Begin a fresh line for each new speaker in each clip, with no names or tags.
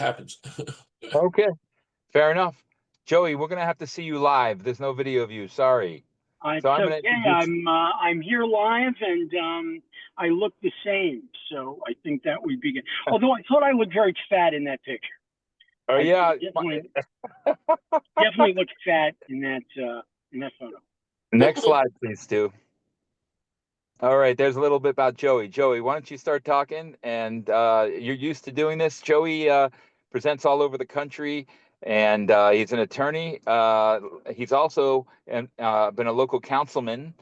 happens.
Okay, fair enough. Joey, we're gonna have to see you live. There's no video of you. Sorry.
It's
So I'm gonna
okay.
introduce.
I'm here live, and I look the same, so I think that would be good. Although I thought I looked very fat in that picture.
Oh yeah.
Definitely looked fat in that photo.
Next slide, please, Stu. All right, there's a little bit about Joey. Joey, why don't you start talking? And you're used to doing this. Joey presents all over the country, and he's an attorney. He's also been a local councilman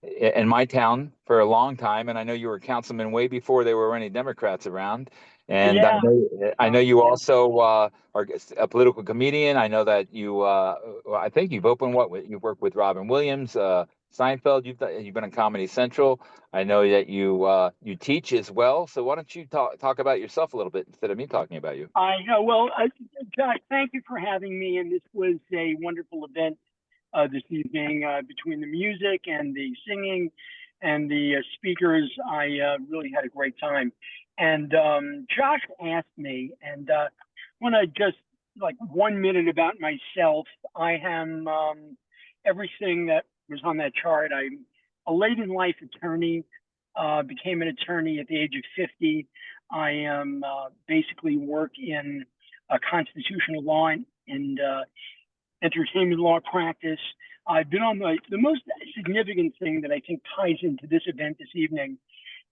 in my town for a long time, and I know you were a councilman way before there were any Democrats around. And
Yeah.
I know you also are a political comedian. I know that you, I think you've opened you've worked with Robin Williams, Seinfeld. You've been on Comedy Central. I know that you teach as well. So why don't you talk about yourself a little bit instead of me talking about you?
I know. Well, Josh, thank you for having me, and this was a wonderful event this evening between the music and the singing and the speakers. I really had a great time. And Josh asked me, and I want to just like 1 minute about myself. I am everything that was on that chart. I'm a late in life attorney, became an attorney at the age of 50. I am basically work in constitutional law and entertainment law practice. I've been on the most significant thing that I think ties into this event this evening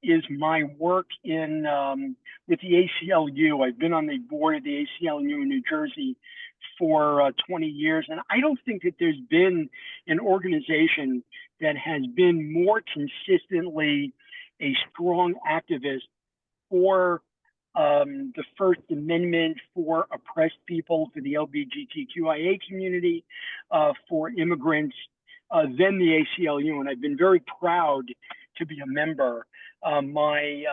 is my work in with the ACLU. I've been on the board of the ACLU in New Jersey for 20 years, and I don't think that there's been an organization that has been more consistently a strong activist for the First Amendment, for oppressed people, for the LGBTQIA community, for immigrants, than the ACLU. And I've been very proud to be a member. My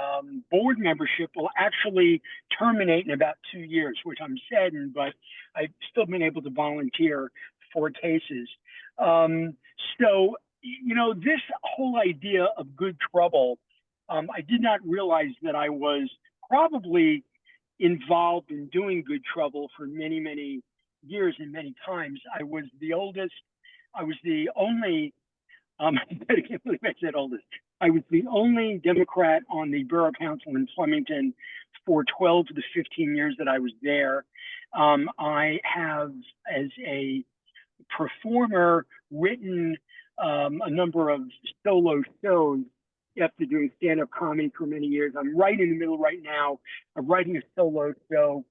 board membership will actually terminate in about 2 years, which I'm saddened, but I've still been able to volunteer for cases. So, you know, this whole idea of good trouble, I did not realize that I was probably involved in doing good trouble for many, many years and many times. I was the oldest. I was the only, I can't believe I said oldest. I was the only Democrat on the Borough Council in Flemington for 12 to the 15 years that I was there. I have, as a performer, written a number of solo shows after doing stand-up comedy for many years. I'm right in the middle right now of writing a solo show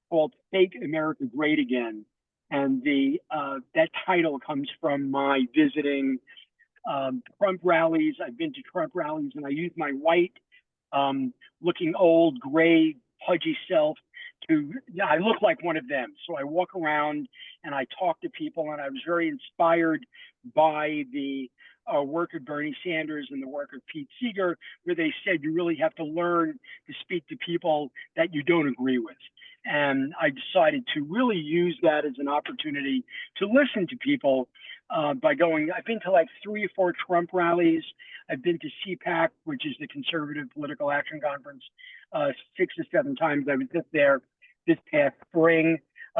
called Fake America Great Again. And that title comes from my visiting Trump rallies. I've been to Trump rallies, and I use my white, looking old, gray, pudgy self I look like one of them. So I walk around and I talk to people, and I was very inspired by the work of Bernie Sanders and the work of Pete Seeger, where they said you really have to learn to speak to people that you don't agree with. And I decided to really use that as an opportunity to listen to people by going. I've been to like 3 or 4 Trump rallies. I've been to CPAC, which is the Conservative Political Action Conference, 6 or 7 times. I was just there this past spring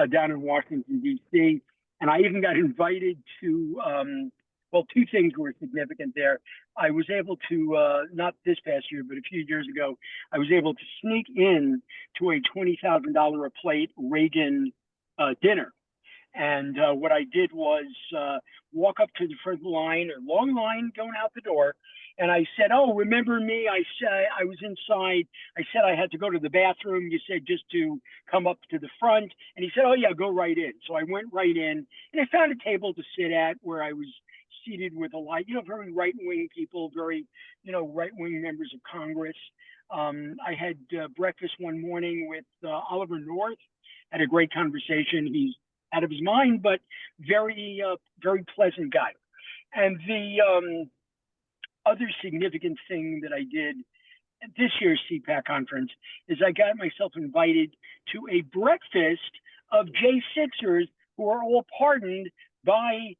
down in Washington, D.C. And I even got invited to, well, 2 things were significant there. I was able to, not this past year, but a few years ago, I was able to sneak in to a $20,000 a plate Reagan dinner. And what I did was walk up to the front line, a long line going out the door. And I said, "Oh, remember me?" I said, I was inside. I said I had to go to the bathroom. You said just to come up to the front. And he said, "Oh, yeah, go right in." So I went right in, and I found a table to sit at where I was seated with a lot, very right-wing people, very, right-wing members of Congress. I had breakfast one morning with Oliver North, had a great conversation. He's out of his mind, but very, very pleasant guy. And the other significant thing that I did at this year's CPAC conference is I got myself invited to a breakfast of J6ers who are all pardoned by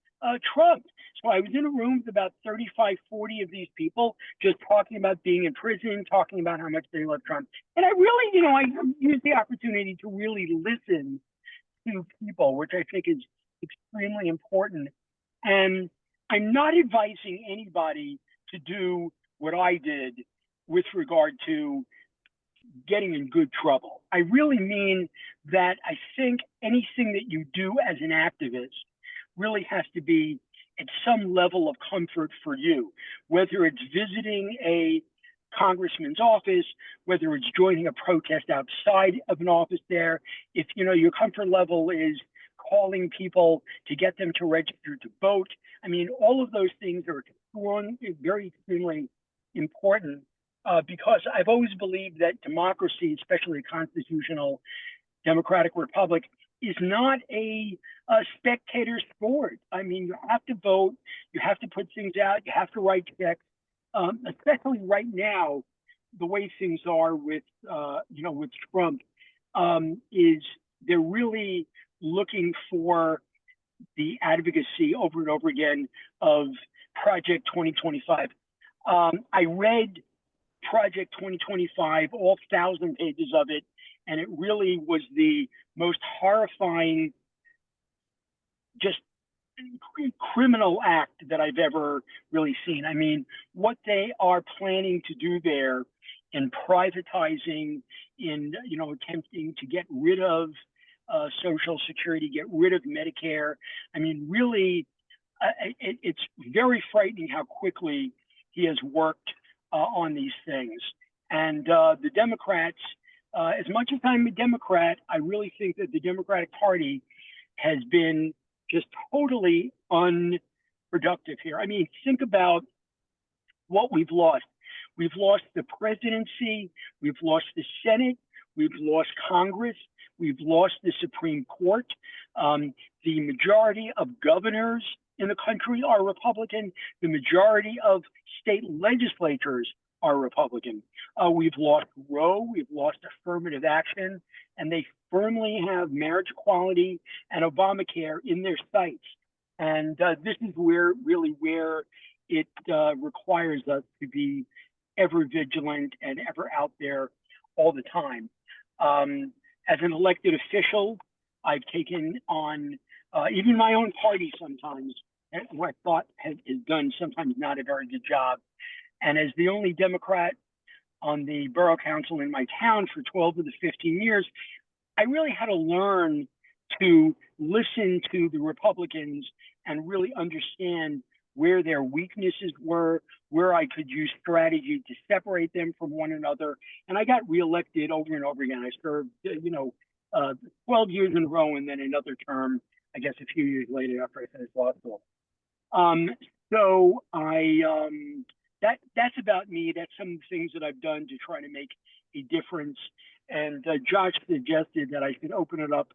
Trump. So I was in a room with about 35, 40 of these people just talking about being in prison, talking about how much they love Trump. And I really, I used the opportunity to really listen to people, which I think is extremely important. And I'm not advising anybody to do what I did with regard to getting in good trouble. I really mean that I think anything that you do as an activist really has to be at some level of comfort for you, whether it's visiting a congressman's office, whether it's joining a protest outside of an office there. If your comfort level is calling people to get them to register to vote, I mean, all of those things are very extremely important, because I've always believed that democracy, especially a constitutional democratic republic, is not a spectator sport. I mean, you have to vote, you have to put things out, you have to write checks, especially right now, the way things are with Trump, is they're really looking for the advocacy over and over again of Project 2025. I read Project 2025, all 1,000 pages of it, and it really was the most horrifying, just criminal act that I've ever really seen. I mean, what they are planning to do there in privatizing, in attempting to get rid of Social Security, get rid of Medicare. I mean, really, it's very frightening how quickly he has worked on these things. And the Democrats, as much as I'm a Democrat, I really think that the Democratic Party has been just totally unproductive here. I mean, think about what we've lost. We've lost the presidency, we've lost the Senate, we've lost Congress, we've lost the Supreme Court. The majority of governors in the country are Republican. The majority of state legislatures are Republican. We've lost Roe, we've lost affirmative action, and they firmly have marriage equality and Obamacare in their sights. And this is where it requires us to be ever vigilant and ever out there all the time. As an elected official, I've taken on even my own party sometimes, who I thought has done sometimes not a very good job. And as the only Democrat on the borough council in my town for 12 of the 15 years, I really had to learn to listen to the Republicans and really understand where their weaknesses were, where I could use strategy to separate them from one another. And I got reelected over and over again. I served, 12 years in a row, and then another term, I guess, a few years later after I finished law school. That's about me. That's some of the things that I've done to try to make a difference. And Josh suggested that I should open it up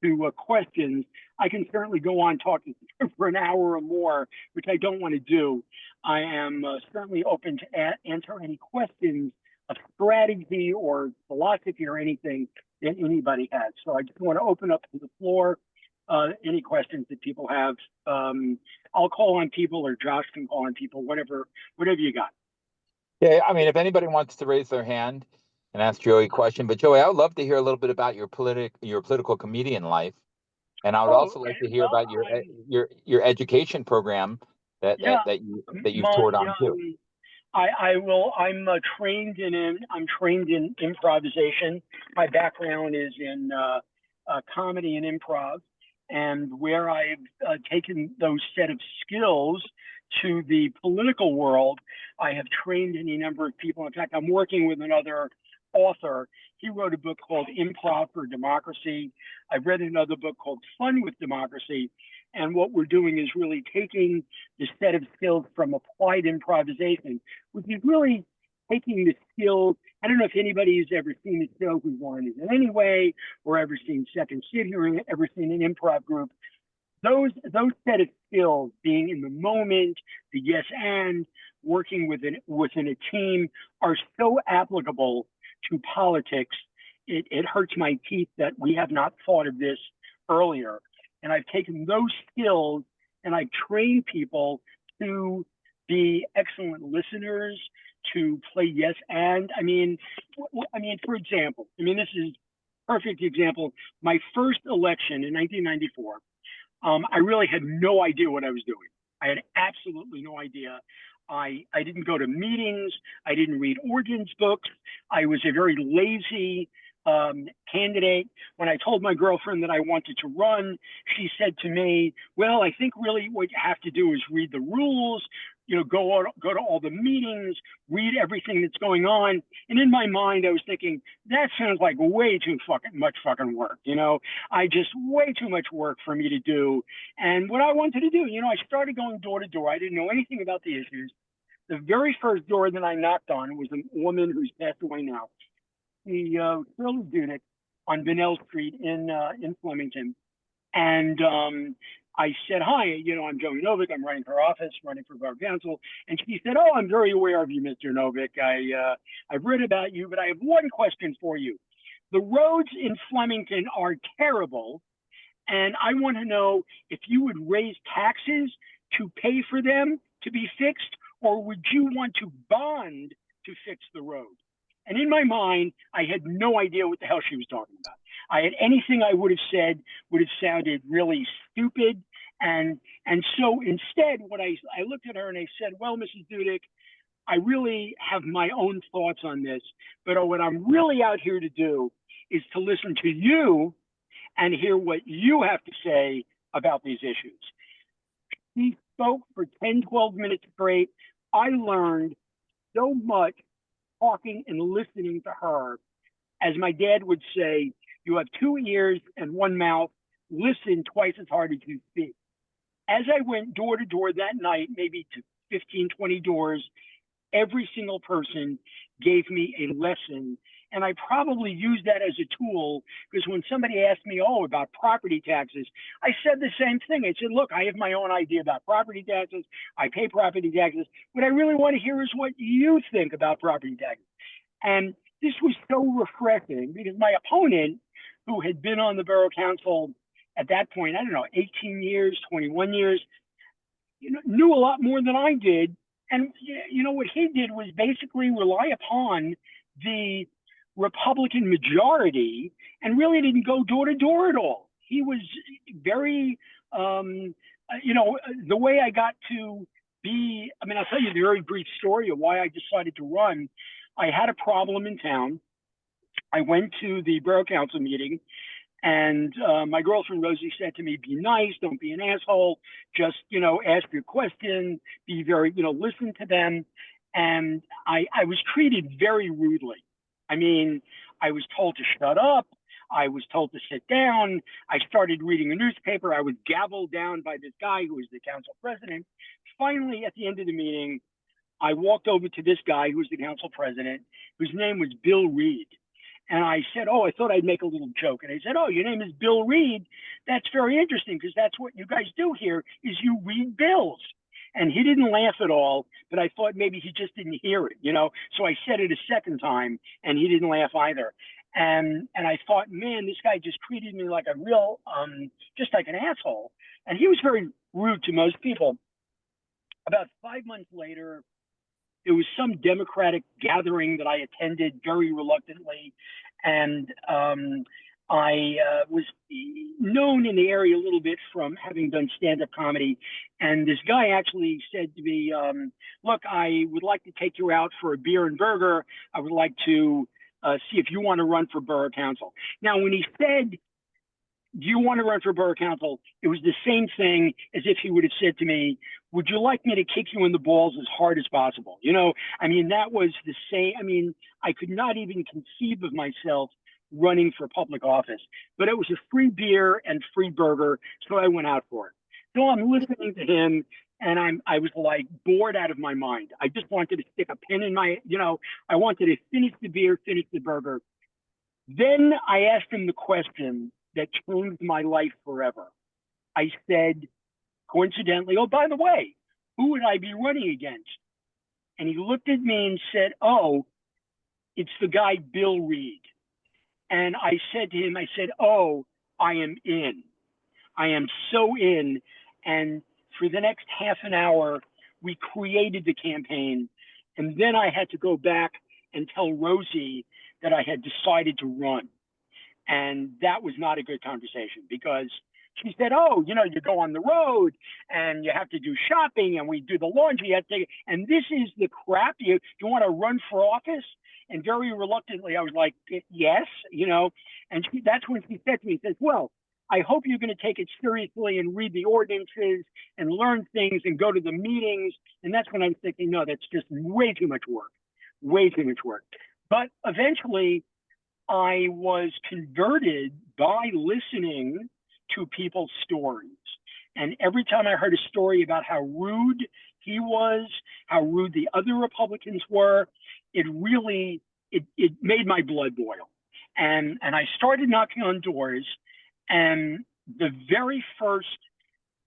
to questions. I can certainly go on talking for an hour or more, which I don't want to do. I am certainly open to answer any questions of strategy or philosophy or anything that anybody has. So I just want to open up to the floor. Any questions that people have. I'll call on people, or Josh can call on people, whatever you got.
Yeah, I mean, if anybody wants to raise their hand and ask Joey a question, but Joey, I would love to hear a little bit about your political comedian life, and I would also like to hear about your education program that you've toured on too.
I will. I'm trained in improvisation. My background is in comedy and improv, and where I've taken those set of skills to the political world, I have trained any number of people. In fact, I'm working with another author. He wrote a book called Improv for Democracy. I've read another book called Fun with Democracy. And what we're doing is really taking the set of skills from applied improvisation, which is really taking the skills. I don't know if anybody's ever seen a show Who Won Is in Any Way, or ever seen Second City, or ever seen an improv group. Those set of skills, being in the moment, the yes and, working within a team, are so applicable to politics. It hurts my teeth that we have not thought of this earlier. And I've taken those skills and I train people to be excellent listeners, to play yes and. For example, this is perfect example. My first election in 1994, I really had no idea what I was doing. I had absolutely no idea. I didn't go to meetings. I didn't read ordinance books. I was a very lazy candidate. When I told my girlfriend that I wanted to run, she said to me, well, I think really what you have to do is read the rules, go to all the meetings, read everything that's going on. And in my mind, I was thinking, that sounds like way too much work. I just way too much work for me to do. And what I wanted to do, I started going door to door. I didn't know anything about the issues. The very first door that I knocked on was a woman who's passed away now. Shirley Dunick on Bunnell Street in Flemington. And I said, hi, I'm Joey Novick. I'm running for office, running for borough council. And she said, oh, I'm very aware of you, Mr. Novick. I've read about you, but I have one question for you. The roads in Flemington are terrible. And I want to know if you would raise taxes to pay for them to be fixed, or would you want to bond to fix the road? And in my mind, I had no idea what the hell she was talking about. Anything I would have said would have sounded really stupid. And so instead, what I looked at her and I said, well, Mrs. Dudek, I really have my own thoughts on this, but what I'm really out here to do is to listen to you and hear what you have to say about these issues. He spoke for 10, 12 minutes straight. I learned so much talking and listening to her. As my dad would say, you have 2 ears and 1 mouth. Listen twice as hard as you speak. As I went door to door that night, maybe to 15, 20 doors, every single person gave me a lesson. And I probably used that as a tool, because when somebody asked me, about property taxes, I said the same thing. I said, look, I have my own idea about property taxes. I pay property taxes. What I really want to hear is what you think about property taxes. And this was so refreshing, because my opponent, who had been on the borough council at that point, 18 years, 21 years, knew a lot more than I did. And, what he did was basically rely upon the Republican majority and really didn't go door to door at all. He was very, the way I got to be, I'll tell you the very brief story of why I decided to run. I had a problem in town. I went to the borough council meeting, and my girlfriend Rosie said to me, be nice, don't be an asshole, just, ask your question, be very, listen to them. And I was treated very rudely. I was told to shut up. I was told to sit down. I started reading a newspaper. I was gavelled down by this guy who was the council president. Finally, at the end of the meeting, I walked over to this guy who was the council president, whose name was Bill Reed. And I said, I thought I'd make a little joke. And I said, your name is Bill Reed. That's very interesting, because that's what you guys do here, is you read bills. And he didn't laugh at all, but I thought maybe he just didn't hear it, So I said it a second time, and he didn't laugh either. And I thought, man, this guy just treated me like a real, just like an asshole. And he was very rude to most people. About 5 months later, there was some Democratic gathering that I attended very reluctantly, and I was known in the area a little bit from having done stand-up comedy. And this guy actually said to me, look, I would like to take you out for a beer and burger. I would like to see if you want to run for borough council. Now, when he said, do you want to run for borough council? It was the same thing as if he would have said to me, would you like me to kick you in the balls as hard as possible? That was the same. I could not even conceive of myself running for public office, but it was a free beer and free burger, so I went out for it. So I'm listening to him, and I was like bored out of my mind. I just wanted to stick a pin in my, I wanted to finish the beer, finish the burger. Then I asked him the question that changed my life forever. I said, coincidentally, by the way, who would I be running against? And he looked at me and said, it's the guy Bill Reed. And I said to him, I am in. I am so in. And for the next half an hour, we created the campaign. And then I had to go back and tell Rosie that I had decided to run. And that was not a good conversation because she said, oh, you know, you go on the road and you have to do shopping and we do the laundry. You have to, and this is the crap. You want to run for office? And very reluctantly, I was like, yes, you know. And that's when she said to me, says, well, I hope you're going to take it seriously and read the ordinances and learn things and go to the meetings. And that's when I was thinking, no, that's just way too much work, way too much work. But eventually, I was converted by listening to people's stories. And every time I heard a story about how rude he was, how rude the other Republicans were, it really, it made my blood boil. And I started knocking on doors, and the very first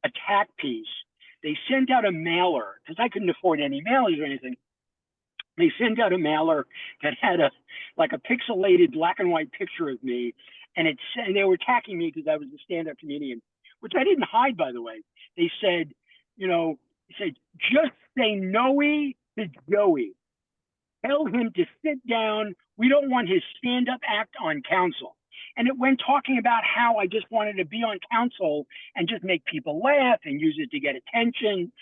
attack piece, they sent out a mailer, because I couldn't afford any mailers or anything. They sent out a mailer that had a pixelated black and white picture of me, and they were attacking me because I was a stand-up comedian, which I didn't hide, by the way. They said, you know, just say no to Joey. Tell him to sit down. We don't want his stand-up act on council. And it went talking about how I just wanted to be on council and just make people laugh and use it to get attention.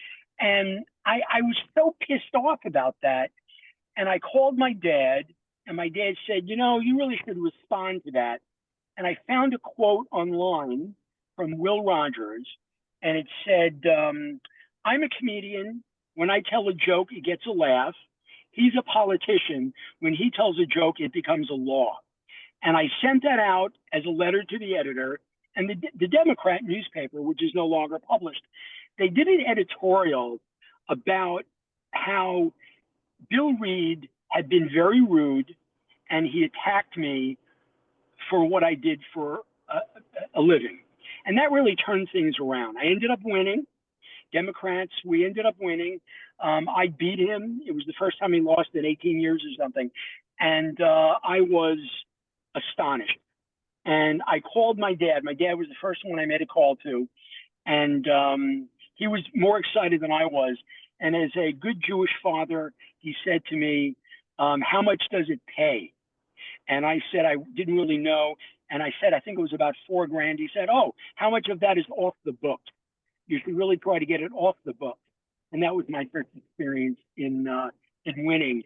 And I was so pissed off about that. And I called my dad, and my dad said, you know, you really should respond to that. And I found a quote online from Will Rogers, and it said, I'm a comedian. When I tell a joke, it gets a laugh. He's a politician. When he tells a joke, it becomes a law. And I sent that out as a letter to the editor, and the Democrat newspaper, which is no longer published, they did an editorial about how Bill Reed had been very rude, and he attacked me for what I did for a living. And that really turned things around. I ended up winning. Democrats, we ended up winning. I beat him. It was the first time he lost in 18 years or something. And I was astonished. And I called my dad. My dad was the first one I made a call to. And he was more excited than I was. And as a good Jewish father, he said to me, how much does it pay? And I said, I didn't really know. And I said, I think it was about $4,000. He said, oh, how much of that is off the book? You should really try to get it off the book. And that was my first experience in winning.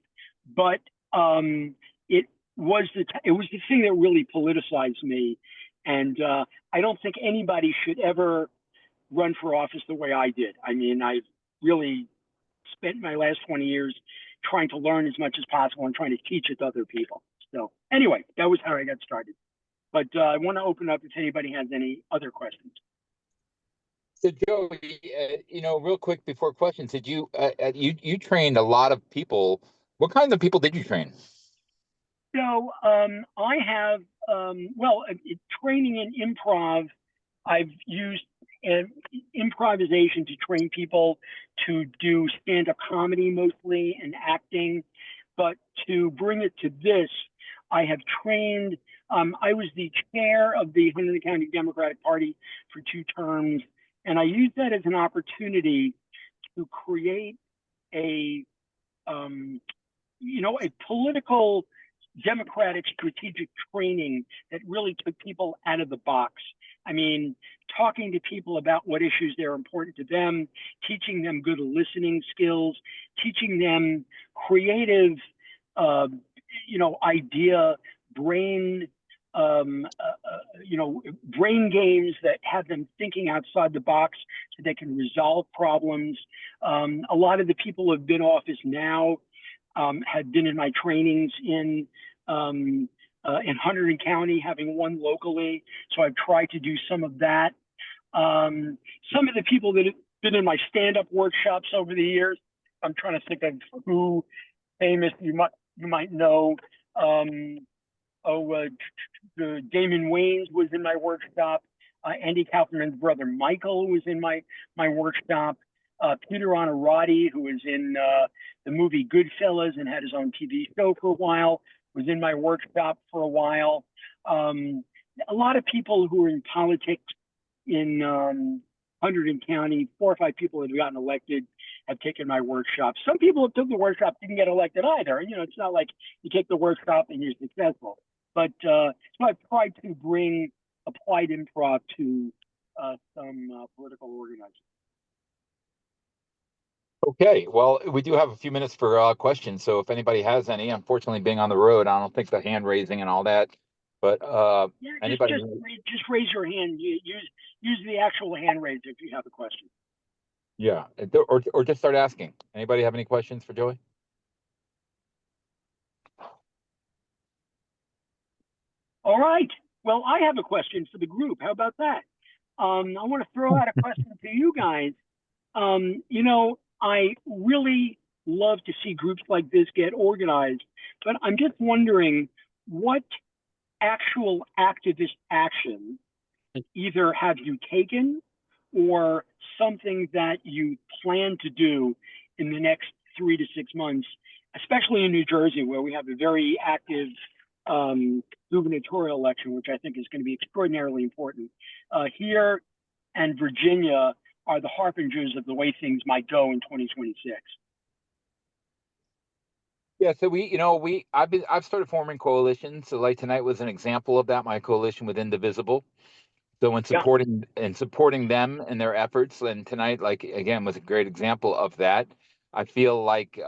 But it was the thing that really politicized me. And I don't think anybody should ever run for office the way I did. I mean, I've really spent my last 20 years trying to learn as much as possible and trying to teach it to other people. So anyway, that was how I got started. But I want to open up if anybody has any other questions.
So Joey, you know, real quick before questions, did you you trained a lot of people? What kind of people did you train?
So I have training in improv. I've used improvisation to train people to do stand-up comedy mostly and acting, but to bring it to this, I have trained. I was the chair of the Huntington County Democratic Party for 2 terms. And I use that as an opportunity to create a political democratic strategic training that really took people out of the box. I mean, talking to people about what issues they're important to them, teaching them good listening skills, teaching them creative, idea, brain games that have them thinking outside the box so they can resolve problems. A lot of the people who have been in office now had been in my trainings in Hunterdon County, having won locally. So I've tried to do some of that. Some of the people that have been in my stand-up workshops over the years, I'm trying to think of who famous you might know. Damon Wayans was in my workshop. Andy Kaufman's brother Michael was in my workshop. Peter Onorati, who was in the movie Goodfellas and had his own TV show for a while, was in my workshop for a while. A lot of people who are in politics in 100 in county. 4 or 5 people that have gotten elected have taken my workshop. Some people who took the workshop didn't get elected either. You know, it's not like you take the workshop and you're successful. But so I've tried to bring applied improv to some political organizing.
Okay, well, we do have a few minutes for questions. So if anybody has any, unfortunately, being on the road, I don't think the hand raising and all that. But
Yeah,
anybody,
just raise your hand. Use the actual hand raise if you have a question.
yeah, or just start asking. Anybody have any questions for Joey?
All right. Well, I have a question for the group. How about that? I want to throw out a question to you guys. You know, I really love to see groups like this get organized, but I'm just wondering what actual activist action either have you taken or something that you plan to do in the next 3 to 6 months, especially in New Jersey, where we have a very active gubernatorial election, which I think is going to be extraordinarily important. Here and Virginia are the harbingers of the way things might go in 2026.
Yeah, so I've started forming coalitions. So like tonight was an example of that. My coalition with Indivisible. So in supporting them and their efforts, and tonight, like again, was a great example of that. I feel like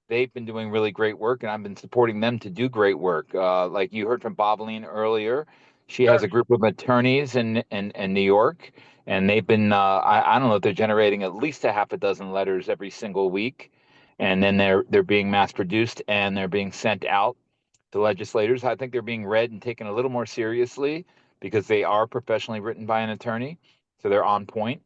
they've been doing really great work, and I've been supporting them to do great work. Like you heard from Bobaline earlier, she has a group of attorneys in New York, and they've been I don't know if they're generating at least a half a dozen letters every single week, and then they're being mass produced and they're being sent out to legislators. I think they're being read and taken a little more seriously because they are professionally written by an attorney, so they're on point.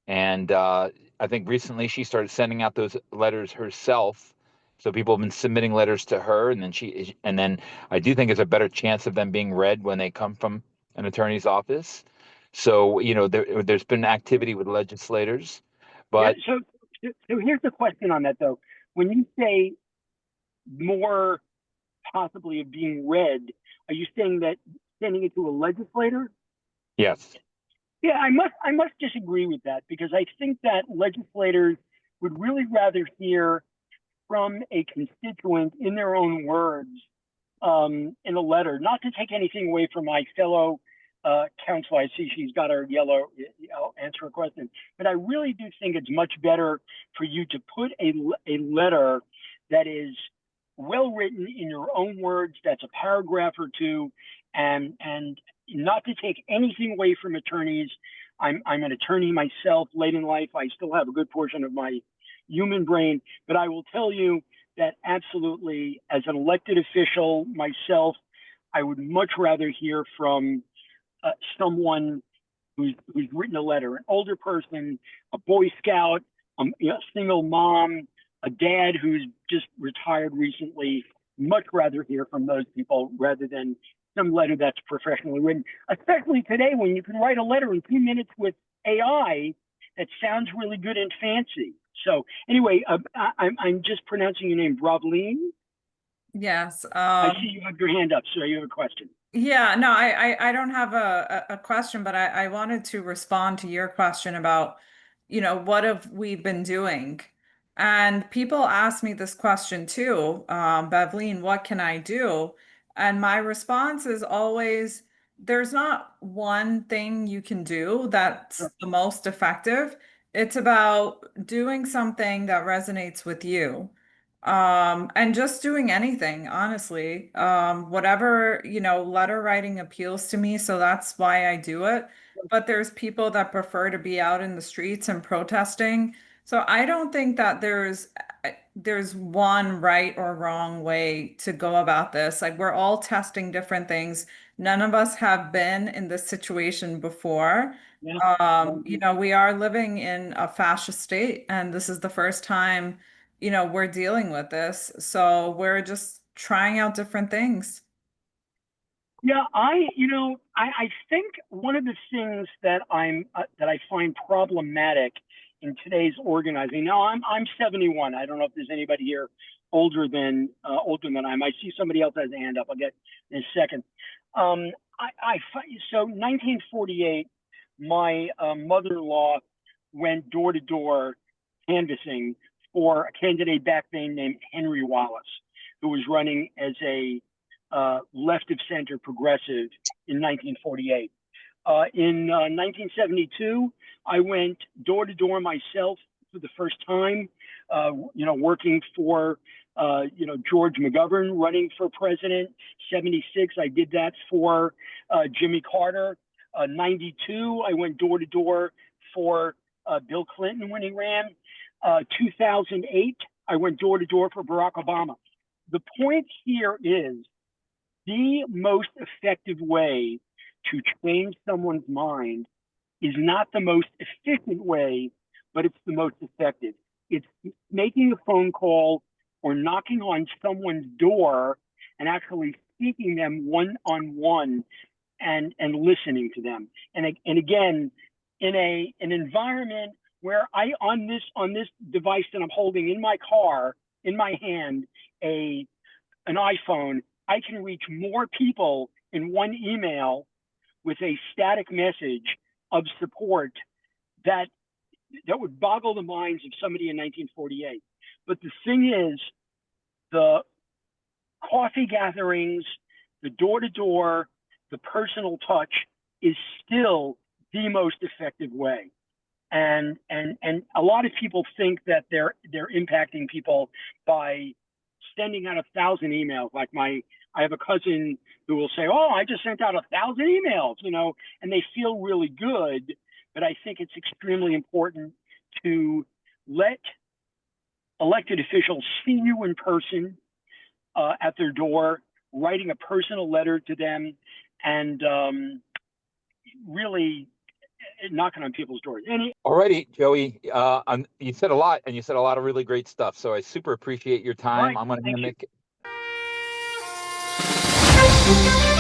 And I think recently she started sending out those letters herself. So people have been submitting letters to her, and then I do think there's a better chance of them being read when they come from an attorney's office. So there's been activity with legislators,
Yeah.
but
So here's the question on that though. When you say more possibly of being read, are you saying that sending it to a legislator?
yes.
Yeah, I must disagree with that because I think that legislators would really rather hear from a constituent in their own words in a letter, not to take anything away from my fellow counsel. I see she's got her yellow. I'll answer a question, but I really do think it's much better for you to put a letter that is well written in your own words. That's a paragraph or two, and not to take anything away from attorneys. I'm an attorney myself. Late in life, I still have a good portion of my human brain, but I will tell you that absolutely, as an elected official myself, I would much rather hear from someone who's written a letter, an older person, a Boy Scout, a single mom, a dad who's just retired recently. Much rather hear from those people rather than some letter that's professionally written, especially today when you can write a letter in 2 minutes with AI that sounds really good and fancy. So anyway, I'm just pronouncing your name, Bravline.
Yes.
I see you have your hand up, so you have a question.
Yeah, no, I don't have a question, but I wanted to respond to your question about, what have we been doing? And people ask me this question too, Bevleen, what can I do? And my response is always, there's not one thing you can do that's the most effective. It's about doing something that resonates with you. And just doing anything, honestly. Whatever, letter writing appeals to me, so that's why I do it. But there's people that prefer to be out in the streets and protesting. So I don't think that there's one right or wrong way to go about this. Like we're all testing different things. None of us have been in this situation before. We are living in a fascist state, and this is the first time we're dealing with this. So we're just trying out different things.
Yeah, I think one of the things that that I find problematic in today's organizing. Now, I'm 71. I don't know if there's anybody here older than I am. I see somebody else has a hand up. I'll get in a second. So 1948, my mother-in-law went door to door canvassing for a candidate back then named Henry Wallace, who was running as a left of center progressive in 1948. In 1972, I went door to door myself for the first time, working for, George McGovern running for president. 76, I did that for Jimmy Carter. 92, I went door to door for Bill Clinton when he ran. 2008, I went door to door for Barack Obama. The point here is the most effective way to change someone's mind is not the most efficient way, but it's the most effective. It's making a phone call or knocking on someone's door and actually speaking them one-on-one and listening to them. And again, in an environment where on this device that I'm holding in my car, in my hand, an iPhone, I can reach more people in one email with a static message of support that would boggle the minds of somebody in 1948. But the thing is, the coffee gatherings, the door-to-door, the personal touch is still the most effective way. And a lot of people think that they're impacting people by sending out 1,000 emails. Like I have a cousin who will say, "Oh, I just sent out 1,000 emails," and they feel really good. But I think it's extremely important to let elected officials see you in person at their door, writing a personal letter to them, and really knocking on people's doors.
Alrighty, Joey, you said a lot, and you said a lot of really great stuff. So I super appreciate your time.
Right,
I'm going to
thank
hand
you.
it.